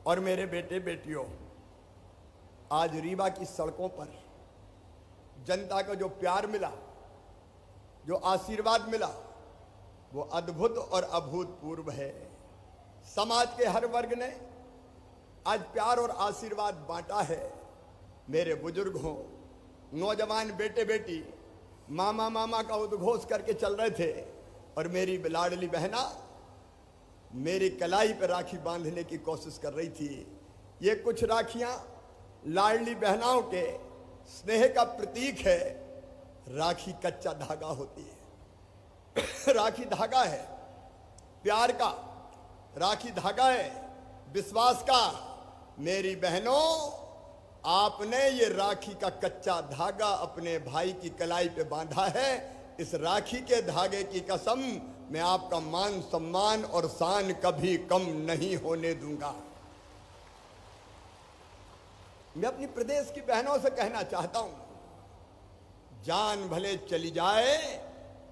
और मेरे बेटे बेटियों, आज रीवा की सड़कों पर जनता को जो प्यार मिला, जो आशीर्वाद मिला, वो अद्भुत और अभूतपूर्व है। समाज के हर वर्ग ने आज प्यार और आशीर्वाद बांटा है। मेरे बुजुर्ग हों, नौजवान बेटे बेटी मामा मामा का उद्घोष करके चल रहे थे और मेरी लाडली बहना मेरी कलाई पर राखी बांधने की कोशिश कर रही थी। ये कुछ राखियां लाडली बहनाओं के स्नेह का प्रतीक है। राखी कच्चा धागा होती है। राखी धागा है प्यार का, राखी धागा है विश्वास का। मेरी बहनों, आपने ये राखी का कच्चा धागा अपने भाई की कलाई पे बांधा है। इस राखी के धागे की कसम, मैं आपका मान सम्मान और शान कभी कम नहीं होने दूंगा। मैं अपनी प्रदेश की बहनों से कहना चाहता हूं, जान भले चली जाए,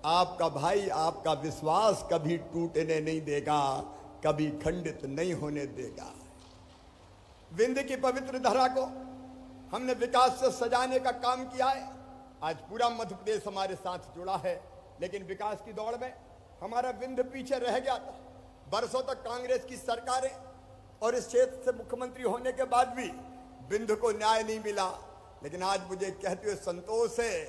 आपका भाई आपका विश्वास कभी टूटने नहीं देगा, कभी खंडित नहीं होने देगा। विंध्य की पवित्र धरा को हमने विकास से सजाने का काम किया है। आज पूरा मध्य प्रदेश हमारे साथ जुड़ा है, लेकिन विकास की दौड़ में हमारा विंध्य पीछे रह गया था। बरसों तक कांग्रेस की सरकारें और इस क्षेत्र से मुख्यमंत्री होने के बाद भी विंध्य को न्याय नहीं मिला। लेकिन आज मुझे कहते हुए संतोष है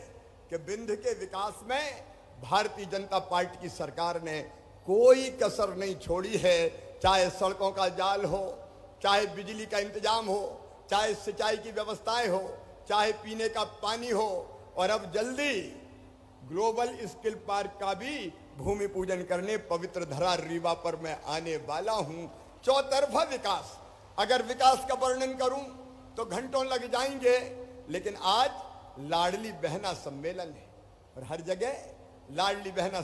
कि विंध्य के विकास में भारतीय जनता पार्टी की सरकार ने कोई कसर नहीं छोड़ी है। चाहे सड़कों का जाल हो, चाहे बिजली का इंतजाम हो, चाहे सिंचाई की व्यवस्थाएं हो, चाहे पीने का पानी हो, और अब जल्दी ग्लोबल स्किल पार्क का भी भूमि पूजन करने पवित्र धरा रीवा पर मैं आने वाला हूं। चौतरफा विकास, अगर विकास का वर्णन करूं तो घंटों लग जाएंगे, लेकिन आज लाडली बहना सम्मेलन है और हर जगह लाडली बहना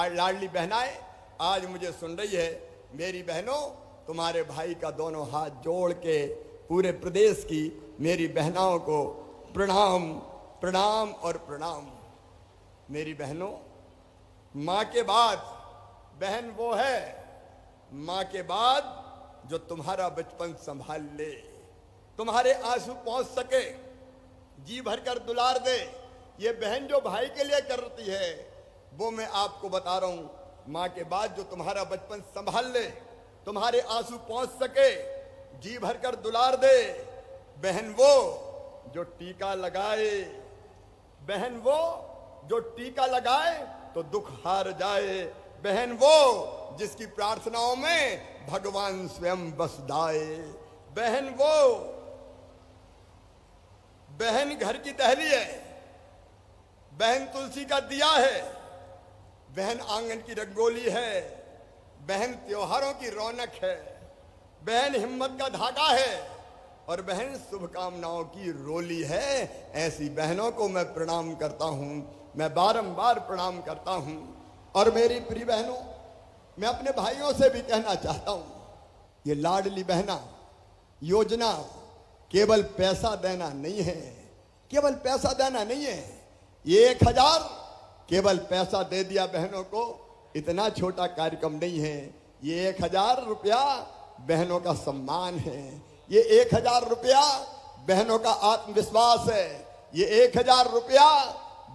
लाडली बहनाएं आज मुझे सुन रही है। मेरी बहनों, तुम्हारे भाई का दोनों हाथ जोड़ के पूरे प्रदेश की मेरी बहनाओं को प्रणाम प्रणाम और प्रणाम। मेरी बहनों, माँ के बाद बहन वो है, माँ के बाद जो तुम्हारा बचपन संभाल ले, तुम्हारे आंसू पहुंच सके, जी भरकर दुलार दे। ये बहन जो भाई के लिए करती है, वो मैं आपको बता रहा हूं, माँ के बाद जो तुम्हारा बचपन संभाल ले, तुम्हारे आंसू पहुंच सके, जी भरकर दुलार दे। बहन वो जो टीका लगाए, बहन वो जो टीका लगाए तो दुख हार जाए। बहन वो जिसकी प्रार्थनाओं में भगवान स्वयं बस जाए। बहन वो, बहन घर की टहली है, बहन तुलसी का दिया है, बहन आंगन की रंगोली है, बहन त्योहारों की रौनक है, बहन हिम्मत का धागा है और बहन शुभकामनाओं की रोली है। ऐसी बहनों को मैं प्रणाम करता हूं, मैं बारंबार प्रणाम करता हूं। और मेरी प्रिय बहनों, मैं अपने भाइयों से भी कहना चाहता हूं, ये लाडली बहना योजना केवल पैसा देना नहीं है, केवल पैसा देना नहीं है। ये 1000 केवल पैसा दे दिया बहनों को, इतना छोटा कार्यक्रम नहीं है। ये 1000 रुपया बहनों का सम्मान है। ये 1000 रुपया बहनों का आत्मविश्वास है। ये 1000 रुपया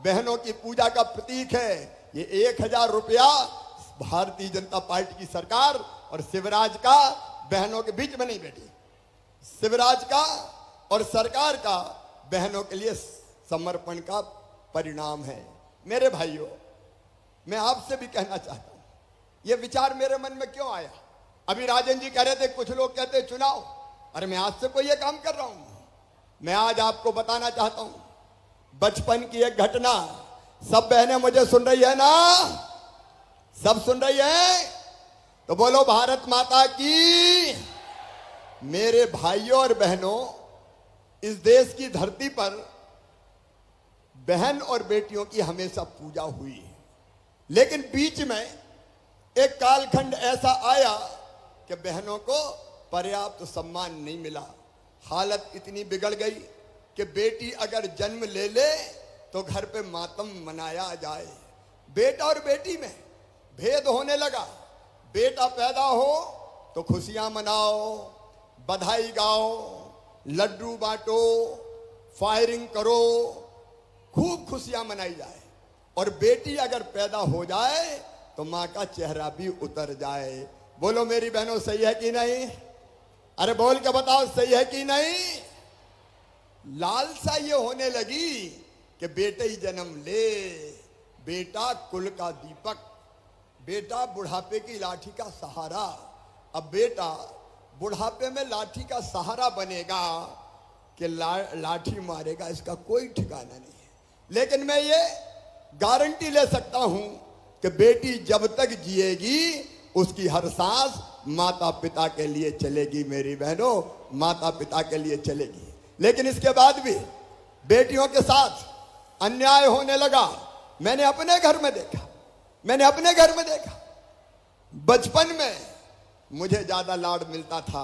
बहनों की पूजा का प्रतीक है। ये 1000 रुपया भारतीय जनता पार्टी की सरकार और शिवराज का बहनों के बीच में नहीं बैठी, शिवराज का और सरकार का बहनों के लिए समर्पण का परिणाम है। मेरे भाइयों, मैं आपसे भी कहना चाहता हूं, यह विचार मेरे मन में क्यों आया। अभी राजन जी कह रहे थे, कुछ लोग कहते चुनाव, अरे मैं आज से कोई ये काम कर रहा हूं। मैं आज आपको बताना चाहता हूं बचपन की एक घटना। सब बहनें मुझे सुन रही है ना? सब सुन रही है तो बोलो भारत माता की। मेरे भाइयों और बहनों, इस देश की धरती पर बहन और बेटियों की हमेशा पूजा हुई है, लेकिन बीच में एक कालखंड ऐसा आया कि बहनों को पर्याप्त सम्मान नहीं मिला। हालत इतनी बिगड़ गई कि बेटी अगर जन्म ले ले तो घर पे मातम मनाया जाए। बेटा और बेटी में भेद होने लगा। बेटा पैदा हो तो खुशियां मनाओ, बधाई गाओ, लड्डू बांटो, फायरिंग करो, खूब खुशियां मनाई जाए। और बेटी अगर पैदा हो जाए तो मां का चेहरा भी उतर जाए। बोलो मेरी बहनों, सही है कि नहीं? अरे बोल के बताओ, सही है कि नहीं? लालसा ये होने लगी कि बेटे ही जन्म ले, बेटा कुल का दीपक, बेटा बुढ़ापे की लाठी का सहारा। अब बेटा बुढ़ापे में लाठी का सहारा बनेगा कि लाठी मारेगा, इसका कोई ठिकाना नहीं है। लेकिन मैं ये गारंटी ले सकता हूं कि बेटी जब तक जिएगी उसकी हर सांस माता पिता के लिए चलेगी। मेरी बहनों, माता पिता के लिए चलेगी। लेकिन इसके बाद भी बेटियों के साथ अन्याय होने लगा। मैंने अपने घर में देखा। बचपन में मुझे ज्यादा लाड मिलता था,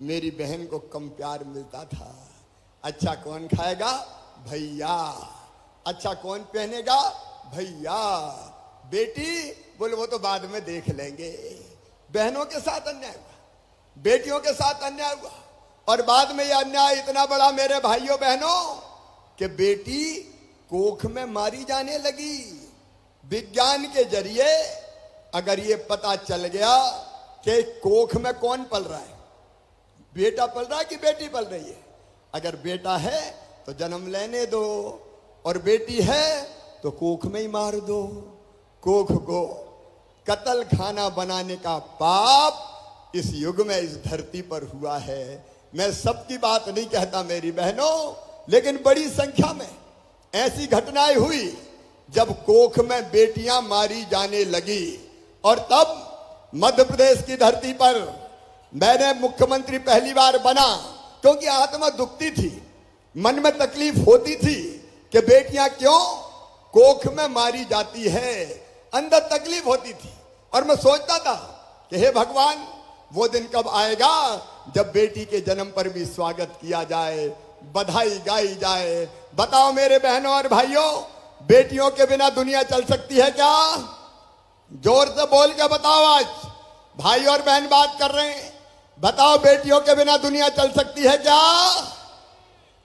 मेरी बहन को कम प्यार मिलता था। अच्छा कौन खाएगा? भैया। अच्छा कौन पहनेगा? भैया। बेटी बोले वो तो बाद में देख लेंगे। बहनों के साथ अन्याय हुआ, बेटियों के साथ अन्याय हुआ। और बाद में यह अन्याय इतना बड़ा मेरे भाइयों बहनों कि बेटी कोख में मारी जाने लगी। विज्ञान के जरिए अगर ये पता चल गया कि कोख में कौन पल रहा है, बेटा पल रहा है कि बेटी पल रही है, अगर बेटा है तो जन्म लेने दो, और बेटी है तो कोख में ही मार दो। कोख को कत्ल खाना बनाने का पाप इस युग में इस धरती पर हुआ है। मैं सबकी बात नहीं कहता मेरी बहनों, लेकिन बड़ी संख्या में ऐसी घटनाएं हुई जब कोख में बेटियां मारी जाने लगी। और तब मध्य प्रदेश की धरती पर मैंने मुख्यमंत्री पहली बार बना, क्योंकि आत्मा दुखती थी, मन में तकलीफ होती थी कि बेटियां क्यों कोख में मारी जाती है, अंदर तकलीफ होती थी। और मैं सोचता था कि हे भगवान, वो दिन कब आएगा जब बेटी के जन्म पर भी स्वागत किया जाए, बधाई गाई जाए। बताओ मेरे बहनों और भाइयों, बेटियों के बिना दुनिया चल सकती है क्या? जोर से बोल के बताओ। आज भाई और बहन बात कर रहे हैं, बताओ बेटियों के बिना दुनिया चल सकती है क्या?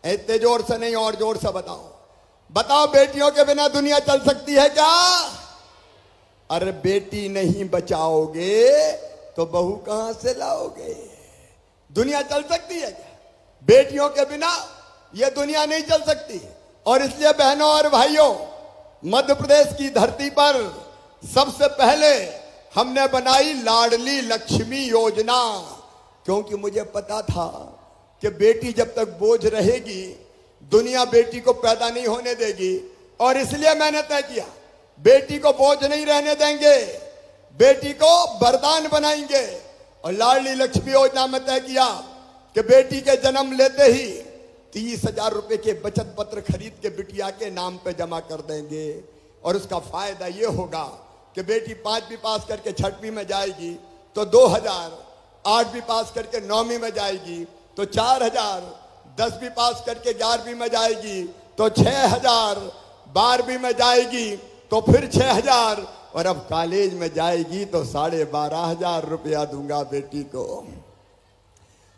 इतने जोर से नहीं, और जोर से बताओ। बताओ बेटियों के बिना दुनिया चल सकती है क्या? अरे बेटी नहीं बचाओगे तो बहू कहां से लाओगे? दुनिया चल सकती है क्या? बेटियों के बिना यह दुनिया नहीं चल सकती। और इसलिए बहनों और भाइयों, मध्य प्रदेश की धरती पर सबसे पहले हमने बनाई लाडली लक्ष्मी योजना, क्योंकि मुझे पता था कि बेटी जब तक बोझ रहेगी दुनिया बेटी को पैदा नहीं होने देगी। और इसलिए मैंने तय किया, बेटी को बोझ नहीं रहने देंगे, बेटी को वरदान बनाएंगे। और लाडली लक्ष्मी योजना में तय किया कि बेटी के जन्म लेते ही 30,000 रुपए के बचत पत्र खरीद के बिटिया के नाम पे जमा कर देंगे। और उसका फायदा ये होगा कि बेटी 5वीं पास करके 6वीं में जाएगी तो 2,000, 8वीं पास करके 9वीं में जाएगी तो 4,000, 10वीं पास करके 11वीं में जाएगी तो 6,000, 12वीं में जाएगी तो फिर 6,000, और अब कॉलेज में जाएगी तो 12,500 रुपया दूंगा बेटी को।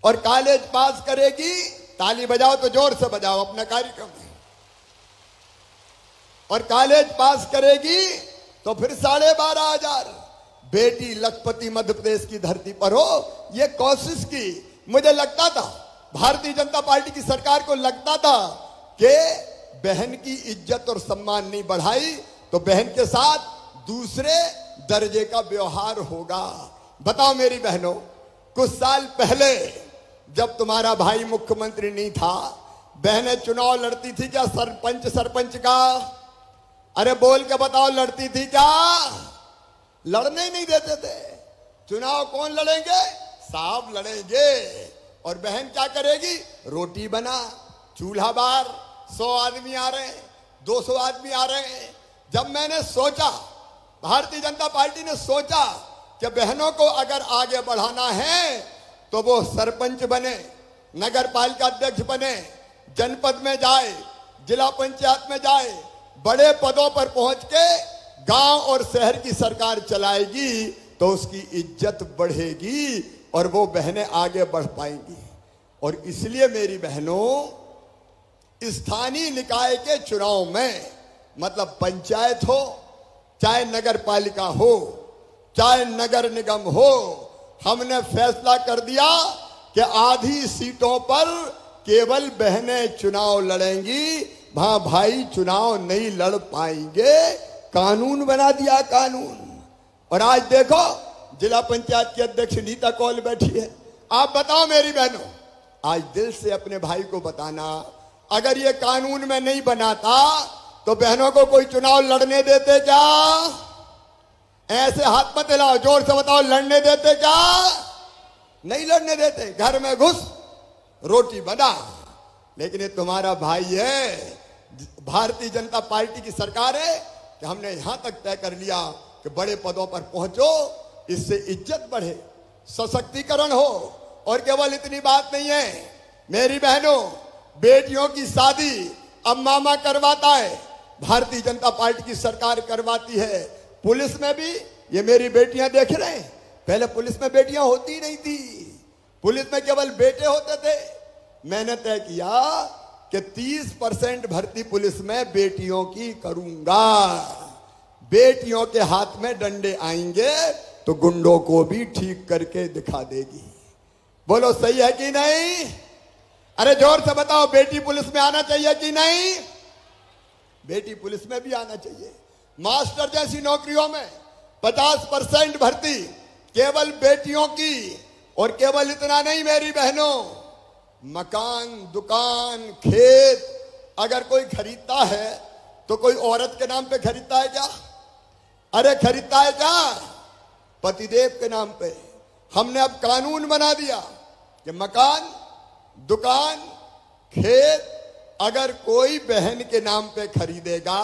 और कॉलेज पास करेगी, ताली बजाओ तो जोर से बजाओ अपना कार्यक्रम में, और कॉलेज पास करेगी तो फिर 12,500। बेटी लखपति मध्य प्रदेश की धरती पर हो, ये कोशिश की। मुझे लगता था, भारतीय जनता पार्टी की सरकार को लगता था कि बहन की इज्जत और सम्मान नहीं बढ़ाई तो बहन के साथ दूसरे दर्जे का व्यवहार होगा। बताओ मेरी बहनों, कुछ साल पहले जब तुम्हारा भाई मुख्यमंत्री नहीं था, बहनें चुनाव लड़ती थी क्या सरपंच का? अरे बोल के बताओ, लड़ती थी क्या? लड़ने ही नहीं देते थे। चुनाव कौन लड़ेंगे? साहब लड़ेंगे। और बहन क्या करेगी? रोटी बना, चूल्हा बार, 100 आदमी आ रहे हैं, 200 आदमी आ रहे हैं। जब मैंने सोचा, भारतीय जनता पार्टी ने सोचा कि बहनों को अगर आगे बढ़ाना है तो वो सरपंच बने, नगर पालिका अध्यक्ष बने, जनपद में जाए, जिला पंचायत में जाए, बड़े पदों पर पहुंच के गांव और शहर की सरकार चलाएगी तो उसकी इज्जत बढ़ेगी। और वो बहनें आगे बढ़ पाएंगी। और इसलिए मेरी बहनों, स्थानीय निकाय के चुनाव में, मतलब पंचायत हो, चाहे नगर पालिका हो, चाहे नगर निगम हो, हमने फैसला कर दिया कि आधी सीटों पर केवल बहनें चुनाव लड़ेंगी, वहां भाई चुनाव नहीं लड़ पाएंगे। कानून बना दिया, कानून। और आज देखो, जिला पंचायत की अध्यक्ष नीता कौल बैठी है। आप बताओ मेरी बहनों, आज दिल से अपने भाई को बताना, अगर ये कानून में नहीं बनाता तो बहनों को कोई चुनाव लड़ने देते क्या? ऐसे हाथ मत हिलाओ, जोर से बताओ, लड़ने देते क्या? नहीं लड़ने देते। घर में घुस, रोटी बना। लेकिन ये तुम्हारा भाई है, भारतीय जनता पार्टी की सरकार है कि हमने यहां तक तय कर लिया कि बड़े पदों पर पहुंचो, इससे इज्जत बढ़े, सशक्तिकरण हो। और केवल इतनी बात नहीं है मेरी बहनों, बेटियों की शादी अब मामा करवाता है, भारतीय जनता पार्टी की सरकार करवाती है। पुलिस में भी ये मेरी बेटियां देख रहे हैं, पहले पुलिस में बेटियां होती नहीं थी, पुलिस में केवल बेटे होते थे। मैंने तय किया कि 30% भर्ती पुलिस में बेटियों की करूंगा। बेटियों के हाथ में डंडे आएंगे तो गुंडों को भी ठीक करके दिखा देगी। बोलो सही है कि नहीं? अरे जोर से बताओ, बेटी पुलिस में आना चाहिए कि नहीं? बेटी पुलिस में भी आना चाहिए। मास्टर जैसी नौकरियों में 50% भर्ती केवल बेटियों की। और केवल इतना नहीं मेरी बहनों, मकान, दुकान, खेत अगर कोई खरीदता है तो कोई औरत के नाम पे खरीदता है क्या? अरे खरीदता है क्या? पतिदेव के नाम पे। हमने अब कानून बना दिया कि मकान, दुकान, खेत अगर कोई बहन के नाम पे खरीदेगा,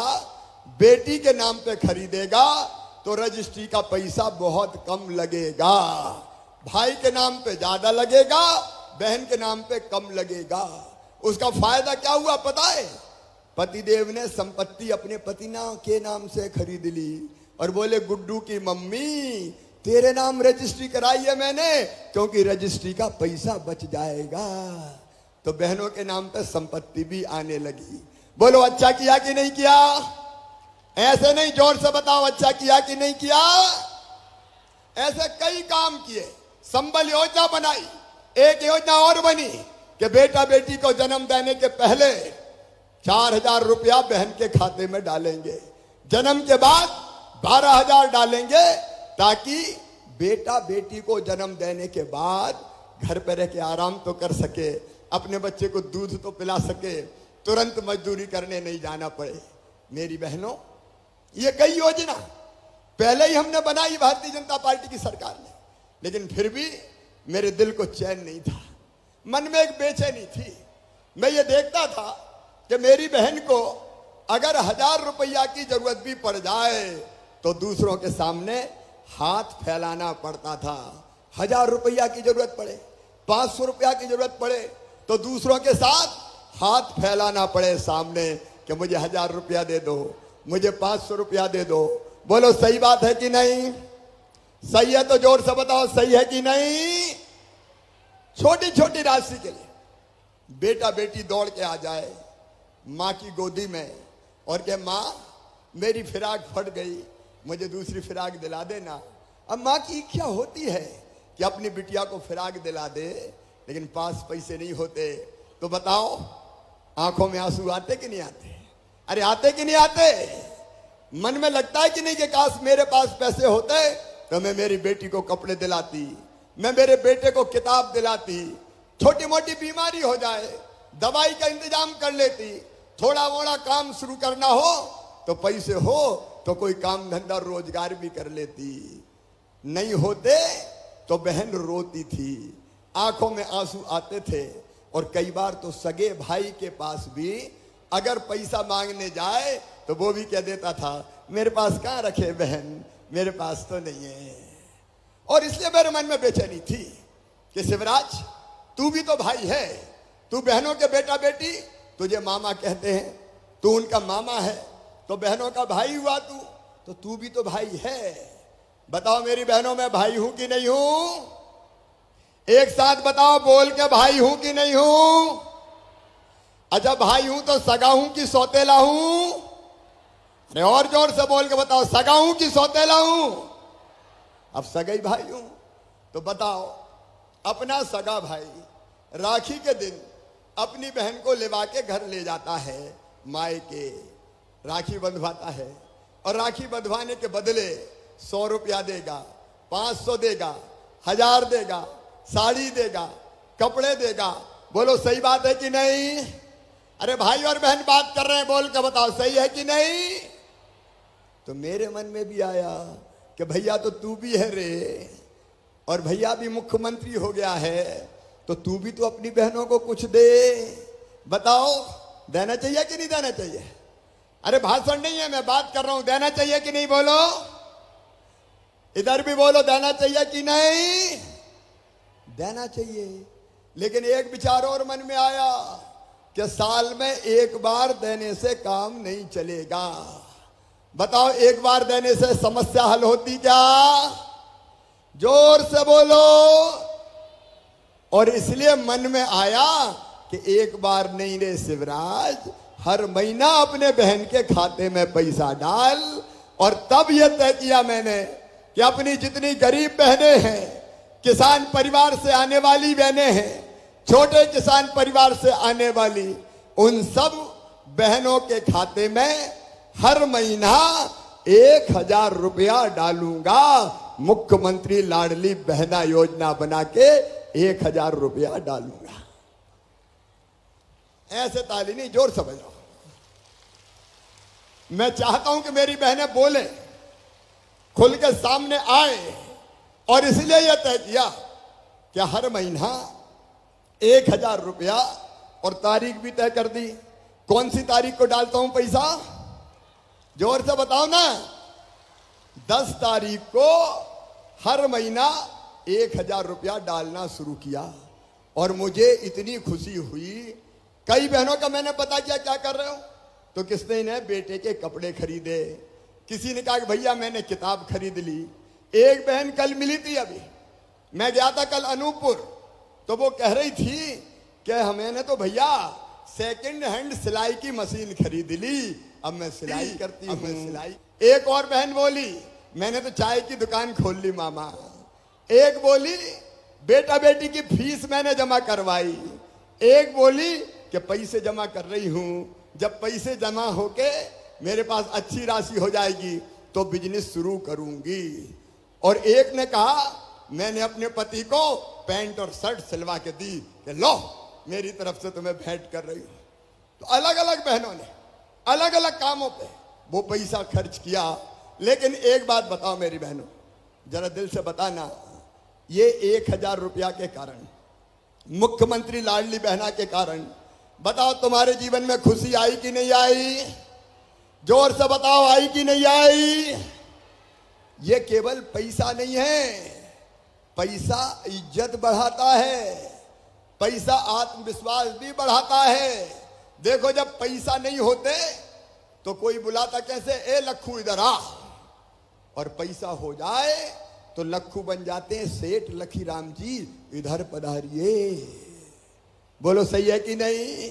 बेटी के नाम पे खरीदेगा, तो रजिस्ट्री का पैसा बहुत कम लगेगा। भाई के नाम पे ज्यादा लगेगा, बहन के नाम पे कम लगेगा। उसका फायदा क्या हुआ पता है? पतिदेव ने संपत्ति अपने पति के नाम से खरीद ली और बोले, गुड्डू की मम्मी तेरे नाम रजिस्ट्री कराई है मैंने, क्योंकि रजिस्ट्री का पैसा बच जाएगा। तो बहनों के नाम पे संपत्ति भी आने लगी। बोलो अच्छा किया कि नहीं किया? ऐसे नहीं, जोर से बताओ, अच्छा किया कि नहीं किया? ऐसे कई काम किए। संबल योजना बनाई, एक योजना और बनी कि बेटा बेटी को जन्म देने के पहले 4,000 रुपया बहन के खाते में डालेंगे, जन्म के बाद 12,000 डालेंगे, ताकि बेटा बेटी को जन्म देने के बाद घर पर रह के आराम तो कर सके, अपने बच्चे को दूध तो पिला सके, तुरंत मजदूरी करने नहीं जाना पड़े। मेरी बहनों, ये कई योजना पहले ही हमने बनाई भारतीय जनता पार्टी की सरकार ने, लेकिन फिर भी मेरे दिल को चैन नहीं था, मन में एक बेचैनी थी। मैं ये देखता था कि मेरी बहन को अगर 1,000 रुपया की जरूरत भी पड़ जाए तो दूसरों के सामने हाथ फैलाना पड़ता था। 1,000 रुपया की जरूरत पड़े, 500 रुपया की जरूरत पड़े तो दूसरों के साथ हाथ फैलाना पड़े सामने कि मुझे 1,000 रुपया दे दो, मुझे 500 रुपया दे दो। बोलो सही बात है कि नहीं? सही है तो जोर से बताओ, सही है कि नहीं? छोटी छोटी राशि के लिए बेटा बेटी दौड़ के आ जाए माँ की गोदी में और कहे, माँ मेरी फिराक फट गई, मुझे दूसरी फिराक दिला देना। अब माँ की इच्छा होती है कि अपनी बिटिया को फिराक दिला दे, लेकिन पास पैसे नहीं होते। तो बताओ, आंखों में आंसू आते कि नहीं आते? अरे आते कि नहीं आते? मन में लगता है कि नहीं कि काश मेरे पास पैसे होते तो मैं मेरी बेटी को कपड़े दिलाती, मैं मेरे बेटे को किताब दिलाती, छोटी मोटी बीमारी हो जाए दवाई का इंतजाम कर लेती, थोड़ा मोड़ा काम शुरू करना हो तो पैसे हो तो कोई काम धंधा रोजगार भी कर लेती। नहीं होते तो बहन रोती थी, आंखों में आंसू आते थे। और कई बार तो सगे भाई के पास भी अगर पैसा मांगने जाए तो वो भी कह देता था, मेरे पास कहाँ रखे बहन, मेरे पास तो नहीं है। और इसलिए मेरे मन में बेचैनी थी कि शिवराज, तू भी तो भाई है, तू बहनों के बेटा बेटी, तुझे मामा कहते हैं, तू उनका मामा है, तो बहनों का भाई हुआ तो तू भी तो भाई है। बताओ मेरी बहनों, मैं भाई हूं कि नहीं हूं? एक साथ बताओ, बोल के भाई हूं कि नहीं हूं? अच्छा भाई हूं तो सगा हूं कि सौतेला हूं? अरे और जोर से बोल के बताओ, सगा हूं कि सौतेला हूं? अब सगा ही भाई हूं तो बताओ, अपना सगा भाई राखी के दिन अपनी बहन को लेवा के घर ले जाता है, मायके राखी बंधवाता है, और राखी बंधवाने के बदले 100 रुपया देगा, 500 देगा, 1000 देगा, साड़ी देगा, कपड़े देगा। बोलो सही बात है कि नहीं? अरे भाई और बहन बात कर रहे हैं, बोल के बताओ सही है कि नहीं? तो मेरे मन में भी आया कि भैया तो तू भी है रे, और भैया भी मुख्यमंत्री हो गया है, तो तू भी तो अपनी बहनों को कुछ दे। बताओ देना चाहिए कि नहीं देना चाहिए? अरे भाषण नहीं है, मैं बात कर रहा हूं, देना चाहिए कि नहीं? बोलो इधर भी बोलो, देना चाहिए कि नहीं? देना चाहिए। लेकिन एक विचार और मन में आया कि साल में एक बार देने से काम नहीं चलेगा। बताओ एक बार देने से समस्या हल होती क्या? जोर से बोलो। और इसलिए मन में आया कि एक बार नहीं रे शिवराज, हर महीना अपने बहन के खाते में पैसा डाल। और तब यह तय किया मैंने कि अपनी जितनी गरीब बहनें हैं, किसान परिवार से आने वाली बहनें हैं, छोटे किसान परिवार से आने वाली, उन सब बहनों के खाते में हर महीना 1000 रुपया डालूंगा। मुख्यमंत्री लाडली बहना योजना बना के 1000 रुपया डालूंगा। ऐसे ताली नहीं, जोर से बजाओ। मैं चाहता हूं कि मेरी बहनें बोले, खुल के सामने आए, और इसलिए यह तय किया कि हर महीना 1000 रुपया, और तारीख भी तय कर दी। कौन सी तारीख को डालता हूं पैसा? जोर से बताओ ना। 10 तारीख को हर महीना 1000 रुपया डालना शुरू किया, और मुझे इतनी खुशी हुई। कई बहनों का मैंने पता किया क्या कर रहे हो, तो किसने ने बेटे के कपड़े खरीदे, किसी ने कहा कि भैया मैंने किताब खरीद ली। एक बहन कल मिली थी, अभी मैं गया था कल अनूपपुर, तो वो कह रही थी कि मैंने तो भैया सेकंड हैंड सिलाई की मशीन खरीद ली, अब मैं सिलाई करती हूँ, मैं सिलाई। एक और बहन बोली मैंने तो चाय की दुकान खोल ली मामा। एक बोली बेटा बेटी की फीस मैंने जमा करवाई। एक बोली कि पैसे जमा कर रही हूं, जब पैसे जमा होके मेरे पास अच्छी राशि हो जाएगी तो बिजनेस शुरू करूंगी। और एक ने कहा मैंने अपने पति को पैंट और शर्ट सिलवा के दी कि लो मेरी तरफ से तुम्हें भेंट कर रही हूं। तो अलग अलग बहनों ने अलग अलग कामों पे वो पैसा खर्च किया। लेकिन एक बात बताओ मेरी बहनों, जरा दिल से बताना, ये 1000 रुपया के कारण, मुख्यमंत्री लाडली बहना के कारण, बताओ तुम्हारे जीवन में खुशी आई कि नहीं आई? जोर से बताओ, आई कि नहीं आई? ये केवल पैसा नहीं है, पैसा इज्जत बढ़ाता है, पैसा आत्मविश्वास भी बढ़ाता है। देखो जब पैसा नहीं होते तो कोई बुलाता कैसे, ए लखू इधर आ, और पैसा हो जाए तो लखू बन जाते हैं सेठ लखीराम जी इधर पधारिए। बोलो सही है कि नहीं?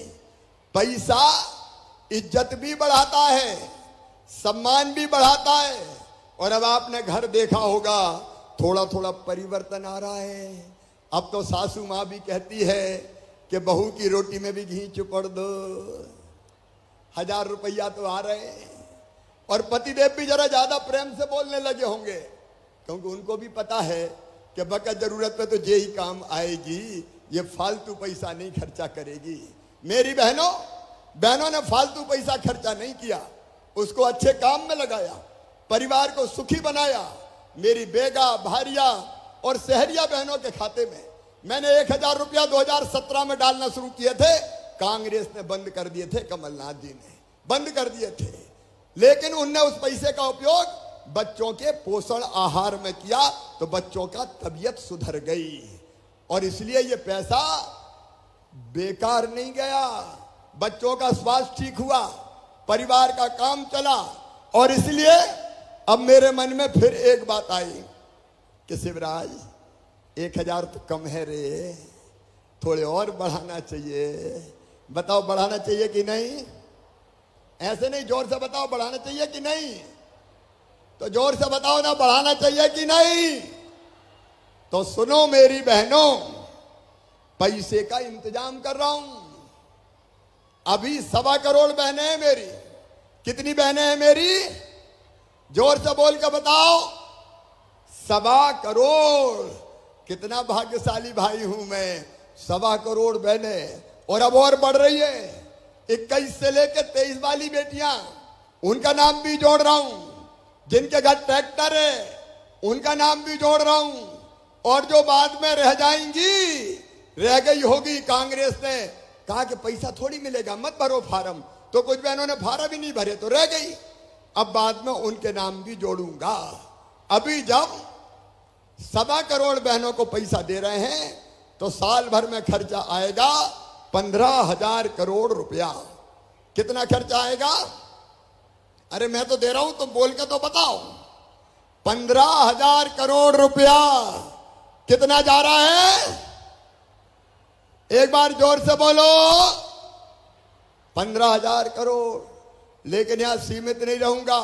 पैसा इज्जत भी बढ़ाता है, सम्मान भी बढ़ाता है। और अब आपने घर देखा होगा थोड़ा थोड़ा परिवर्तन आ रहा है। अब तो सासू माँ भी कहती है कि बहू की रोटी में भी घी चुपड़ दो। 1000 रुपया तो आ रहे हैं। और पतिदेव भी जरा ज्यादा प्रेम से बोलने लगे होंगे, क्योंकि उनको भी पता है कि बकत जरूरत पे तो जे ही काम आएगी, ये फालतू पैसा नहीं खर्चा करेगी। मेरी बहनों ने फालतू पैसा खर्चा नहीं किया, उसको अच्छे काम में लगाया, परिवार को सुखी बनाया। मेरी बेगा, भारिया और सहरिया बहनों के खाते में मैंने 1000 रुपया 2017 में डालना शुरू किए थे। कांग्रेस ने बंद कर दिए थे, कमलनाथ जी ने बंद कर दिए थे। लेकिन उनने उस पैसे का उपयोग बच्चों के पोषण आहार में किया, तो बच्चों का तबीयत सुधर गई। और इसलिए ये पैसा बेकार नहीं गया, बच्चों का स्वास्थ्य ठीक हुआ, परिवार का काम चला। और इसलिए अब मेरे मन में फिर एक बात आई कि शिवराज 1000 तो कम है रे, थोड़े और बढ़ाना चाहिए। बताओ बढ़ाना चाहिए कि नहीं? ऐसे नहीं, जोर से बताओ बढ़ाना चाहिए कि नहीं? तो जोर से बताओ ना, बढ़ाना चाहिए कि नहीं? तो सुनो मेरी बहनों, पैसे का इंतजाम कर रहा हूं। अभी 1.25 करोड़ बहनें हैं मेरी। कितनी बहनें हैं मेरी? जोर से बोल के बताओ। 1.25 करोड़। कितना भाग्यशाली भाई हूं मैं। 1.25 करोड़ बहनें, और अब और बढ़ रही है। 21 से लेकर 23 वाली बेटियां, उनका नाम भी जोड़ रहा हूं। जिनके घर ट्रैक्टर है उनका नाम भी जोड़ रहा हूं। और जो बाद में रह जाएंगी, रह गई होगी, कांग्रेस ने कहा कि पैसा थोड़ी मिलेगा, मत भरो फार्म, तो कुछ बहनों ने फार्म ही नहीं भरे तो रह गई। अब बाद में उनके नाम भी जोड़ूंगा। अभी जब 1.25 करोड़ बहनों को पैसा दे रहे हैं तो साल भर में खर्चा आएगा 15,000 करोड़ रुपया। कितना खर्चा आएगा? अरे मैं तो दे रहा हूं, तुम बोल के तो बताओ। 15,000 करोड़ रुपया। कितना जा रहा है? एक बार जोर से बोलो। 15,000 करोड़। लेकिन यहां सीमित नहीं रहूंगा,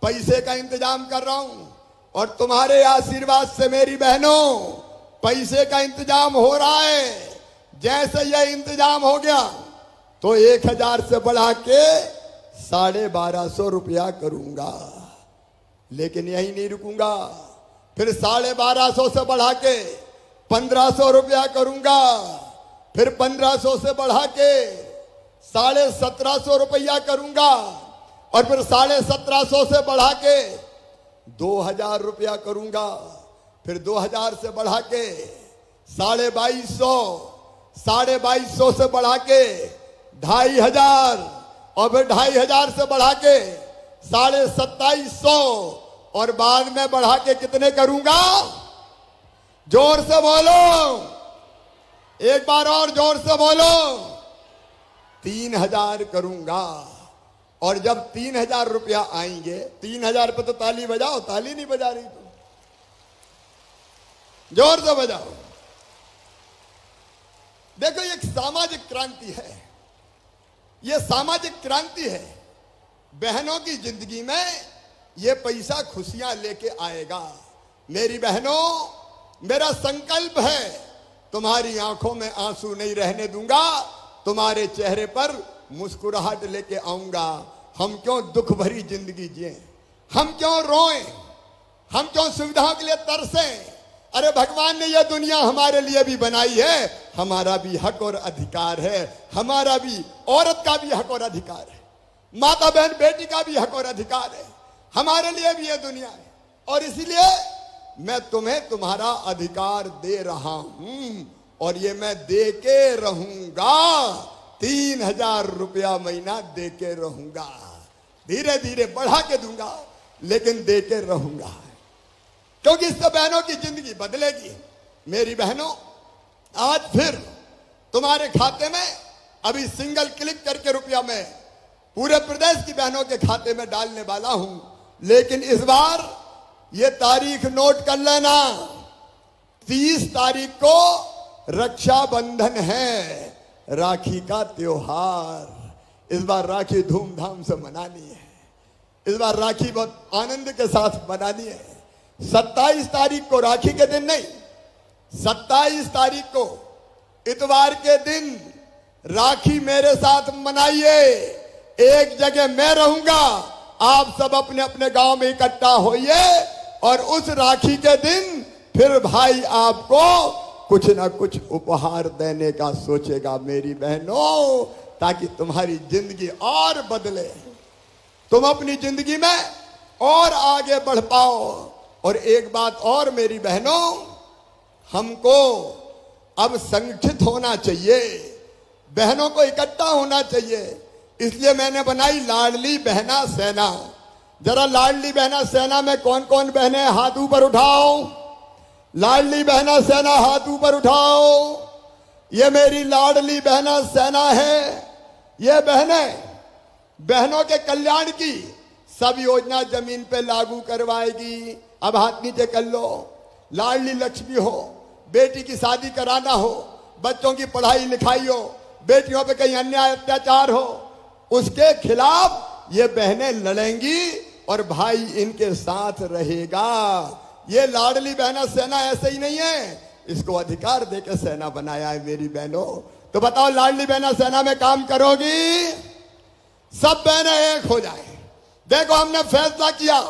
पैसे का इंतजाम कर रहा हूं। और तुम्हारे आशीर्वाद से मेरी बहनों, पैसे का इंतजाम हो रहा है। जैसे यह इंतजाम हो गया तो 1000 से बढ़ा के 1250 रुपया करूंगा। लेकिन यही नहीं रुकूंगा, फिर 1250 से बढ़ा के 1500 रुपया करूंगा। फिर 1500 से बढ़ा के 1750 रुपया करूंगा। और फिर 1750 से बढ़ा के 2000 रुपया करूंगा। फिर 2000 से बढ़ा के 2250, 2250 से बढ़ा के 2500, और फिर 2500 से बढ़ा के 2750, और बाद में बढ़ा के कितने करूंगा? जोर से बोलो, एक बार और जोर से बोलो। 3000 करूंगा। और जब 3000 रुपया आएंगे, 3000 पे तो ताली बजाओ। ताली नहीं बजा रही तुम, जोर से बजाओ। देखो ये एक सामाजिक क्रांति है। ये सामाजिक क्रांति है। बहनों की जिंदगी में ये पैसा खुशियां लेके आएगा। मेरी बहनों, मेरा संकल्प है, तुम्हारी आंखों में आंसू नहीं रहने दूंगा, तुम्हारे चेहरे पर मुस्कुराहट लेके आऊंगा। हम क्यों दुख भरी जिंदगी जिए? हम क्यों रोएं? हम क्यों सुविधाओं के लिए तरसें? अरे भगवान ने यह दुनिया हमारे लिए भी बनाई है। हमारा भी हक और अधिकार है। हमारा भी, औरत का भी हक और अधिकार है। माता बहन बेटी का भी हक और अधिकार है। हमारे लिए भी यह दुनिया है। और इसलिए मैं तुम्हें तुम्हारा अधिकार दे रहा हूं, और ये मैं दे के रहूंगा। 3000 रुपया महीना दे के रहूंगा। धीरे धीरे बढ़ा के दूंगा, लेकिन दे के रहूंगा, क्योंकि इससे बहनों की जिंदगी बदलेगी। मेरी बहनों, आज फिर तुम्हारे खाते में अभी सिंगल क्लिक करके रुपया मैं पूरे प्रदेश की बहनों के खाते में डालने वाला हूं। लेकिन इस बार ये तारीख नोट कर लेना, 30 तारीख को रक्षाबंधन है, राखी का त्योहार। इस बार राखी धूमधाम से मनानी है। इस बार राखी बहुत आनंद के साथ मनानी है। 27 तारीख को, राखी के दिन नहीं, 27 तारीख को इतवार के दिन राखी मेरे साथ मनाइए। एक जगह मैं रहूंगा, आप सब अपने अपने गांव में इकट्ठा होइए, और उस राखी के दिन फिर भाई आपको कुछ ना कुछ उपहार देने का सोचेगा मेरी बहनों, ताकि तुम्हारी जिंदगी और बदले, तुम अपनी जिंदगी में और आगे बढ़ पाओ। और एक बात और मेरी बहनों, हमको अब संगठित होना चाहिए, बहनों को इकट्ठा होना चाहिए। इसलिए मैंने बनाई लाडली बहना सेना। जरा लाडली बहना सेना में कौन कौन बहनें, हाथ ऊपर उठाओ। लाडली बहना सेना, हाथ ऊपर उठाओ। ये मेरी लाडली बहना सेना है। ये बहनें बहनों के कल्याण की सब योजना जमीन पे लागू करवाएगी। अब हाथ नीचे कर लो। लाडली लक्ष्मी हो, बेटी की शादी कराना हो, बच्चों की पढ़ाई लिखाई हो, बेटियों पे कहीं अन्याय अत्याचार हो, उसके खिलाफ ये बहनें लड़ेंगी और भाई इनके साथ रहेगा। ये लाडली बहना सेना ऐसे ही नहीं है, इसको अधिकार देकर सेना बनाया है मेरी बहनों। तो बताओ, लाडली बहना सेना में काम करोगी? सब बहनें एक हो जाए। देखो, हमने फैसला किया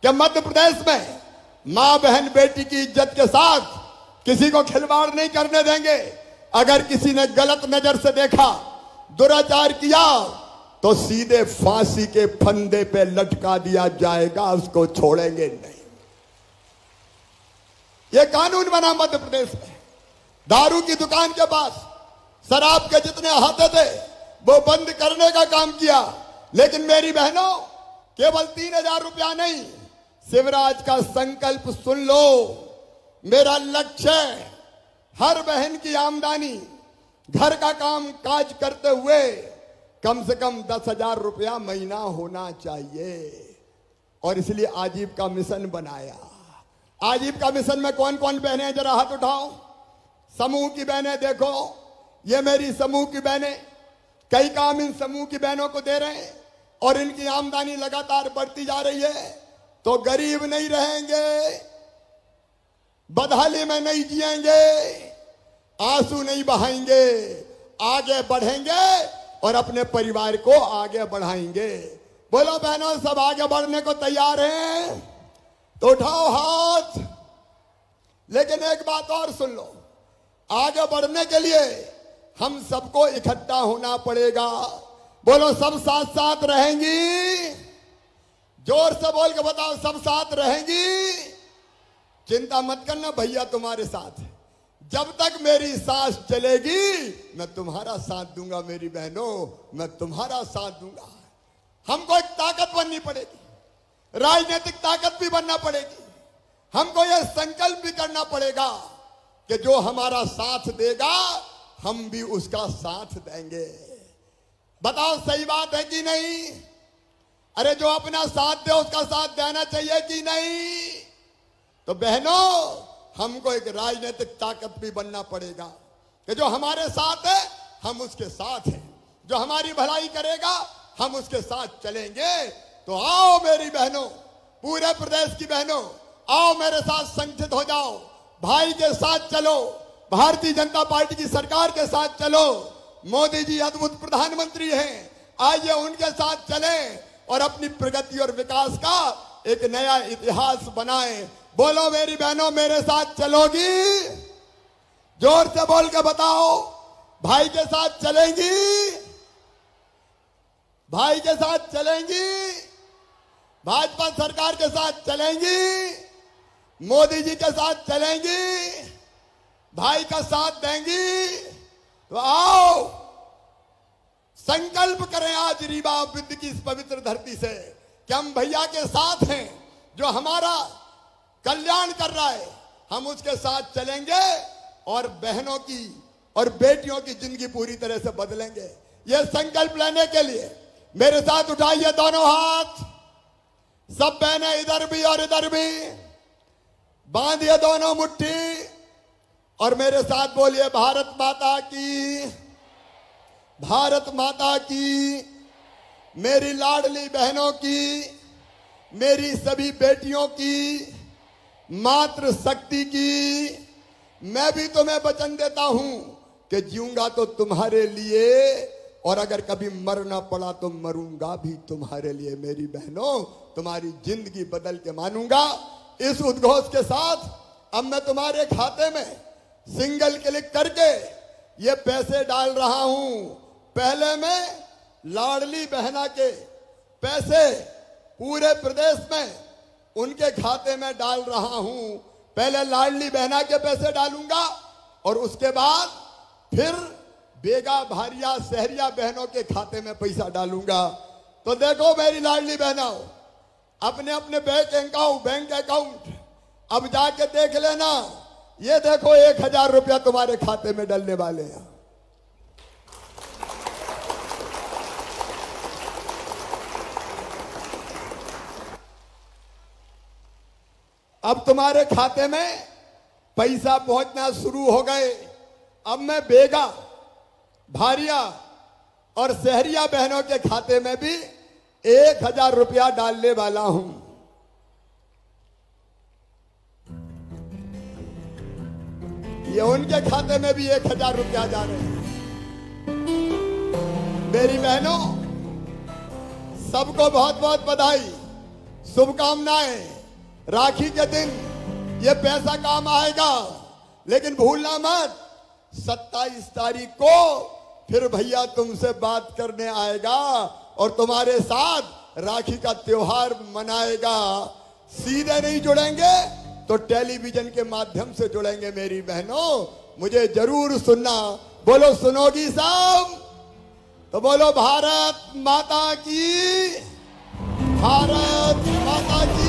कि मध्य प्रदेश में मां बहन बेटी की इज्जत के साथ किसी को खिलवाड़ नहीं करने देंगे। अगर किसी ने गलत नजर से देखा, दुराचार किया, तो सीधे फांसी के फंदे पे लटका दिया जाएगा, उसको छोड़ेंगे नहीं। यह कानून बना मध्य प्रदेश में। दारू की दुकान के पास शराब के जितने हाथे थे वो बंद करने का काम किया। लेकिन मेरी बहनों, केवल 3,000 रुपया नहीं, शिवराज का संकल्प सुन लो। मेरा लक्ष्य है हर बहन की आमदनी घर का काम काज करते हुए कम से कम 10,000 रुपया महीना होना चाहिए। और इसलिए आजीविका मिशन बनाया। आजीविका मिशन में कौन कौन बहनें हैं, जरा हाथ उठाओ। समूह की बहनें देखो, ये मेरी समूह की बहनें, कई काम इन समूह की बहनों को दे रहे हैं और इनकी आमदनी लगातार बढ़ती जा रही है। तो गरीब नहीं रहेंगे, बदहाली में नहीं जिएंगे, आंसू नहीं बहाएंगे, आगे बढ़ेंगे और अपने परिवार को आगे बढ़ाएंगे। बोलो बहनों, सब आगे बढ़ने को तैयार हैं? तो उठाओ हाथ। लेकिन एक बात और सुन लो, आगे बढ़ने के लिए हम सबको इकट्ठा होना पड़ेगा। बोलो, सब साथ साथ रहेंगी? जोर से बोल के बताओ, सब साथ रहेंगी? चिंता मत करना, भैया तुम्हारे साथ है। जब तक मेरी सांस चलेगी मैं तुम्हारा साथ दूंगा। मेरी बहनों, मैं तुम्हारा साथ दूंगा। हमको एक ताकत बननी पड़ेगी, राजनीतिक ताकत भी बनना पड़ेगी। हमको यह संकल्प भी करना पड़ेगा कि जो हमारा साथ देगा हम भी उसका साथ देंगे। बताओ, सही बात है कि नहीं? अरे, जो अपना साथ दे उसका साथ देना चाहिए कि नहीं? तो बहनों, हमको एक राजनीतिक ताकत भी बनना पड़ेगा कि जो हमारे साथ है हम उसके साथ हैं, जो हमारी भलाई करेगा हम उसके साथ चलेंगे। तो आओ मेरी बहनों, पूरे प्रदेश की बहनों, आओ मेरे साथ संगठित हो जाओ, भाई के साथ चलो, भारतीय जनता पार्टी की सरकार के साथ चलो। मोदी जी अद्भुत प्रधानमंत्री हैं, आइए उनके साथ चलें और अपनी प्रगति और विकास का एक नया इतिहास बनाएं। बोलो मेरी बहनों, मेरे साथ चलोगी? जोर से बोल के बताओ, भाई के साथ चलेंगी? भाई के साथ चलेंगी? भाजपा सरकार के साथ चलेंगी? मोदी जी के साथ चलेंगी? भाई का साथ देंगी? तो आओ संकल्प करें आज रीवा विद्य की इस पवित्र धरती से कि हम भैया के साथ हैं, जो हमारा कल्याण कर रहा है, हम उसके साथ चलेंगे और बहनों की और बेटियों की जिंदगी पूरी तरह से बदलेंगे। यह संकल्प लेने के लिए मेरे साथ उठाइए दोनों हाथ। सब बहनें इधर भी और इधर भी, बांधिए दोनों मुट्ठी और मेरे साथ बोलिए, भारत माता की, भारत माता की। मेरी लाडली बहनों की, मेरी सभी बेटियों की, मातृ शक्ति की, मैं भी तुम्हें वचन देता हूं कि जीऊंगा तो तुम्हारे लिए और अगर कभी मरना पड़ा तो मरूंगा भी तुम्हारे लिए। मेरी बहनों, तुम्हारी जिंदगी बदल के मानूंगा। इस उद्घोष के साथ अब मैं तुम्हारे खाते में सिंगल क्लिक करके ये पैसे डाल रहा हूं। पहले मैं लाडली बहना के पैसे पूरे प्रदेश में उनके खाते में डाल रहा हूं। पहले लाडली बहना के पैसे डालूंगा और उसके बाद फिर बेगा भारिया शहरिया बहनों के खाते में पैसा डालूंगा। तो देखो मेरी लाडली बहनों, अपने अपने बैंक अकाउंट अब जाके देख लेना। ये देखो 1,000 रुपया तुम्हारे खाते में डलने वाले हैं। अब तुम्हारे खाते में पैसा पहुंचना शुरू हो गए। अब मैं बेगा, भारिया और शहरिया बहनों के खाते में भी 1000 रुपया डालने वाला हूं। ये उनके खाते में भी 1000 रुपया जा रहे हैं। मेरी बहनों, सबको बहुत बहुत बधाई, शुभकामनाएं। राखी के दिन ये पैसा काम आएगा, लेकिन भूलना मत 27 तारीख को फिर भैया तुमसे बात करने आएगा और तुम्हारे साथ राखी का त्योहार मनाएगा। सीधे नहीं जुड़ेंगे तो टेलीविजन के माध्यम से जुड़ेंगे। मेरी बहनों, मुझे जरूर सुनना। बोलो, सुनोगी सब? तो बोलो, भारत माता की, भारत माता की।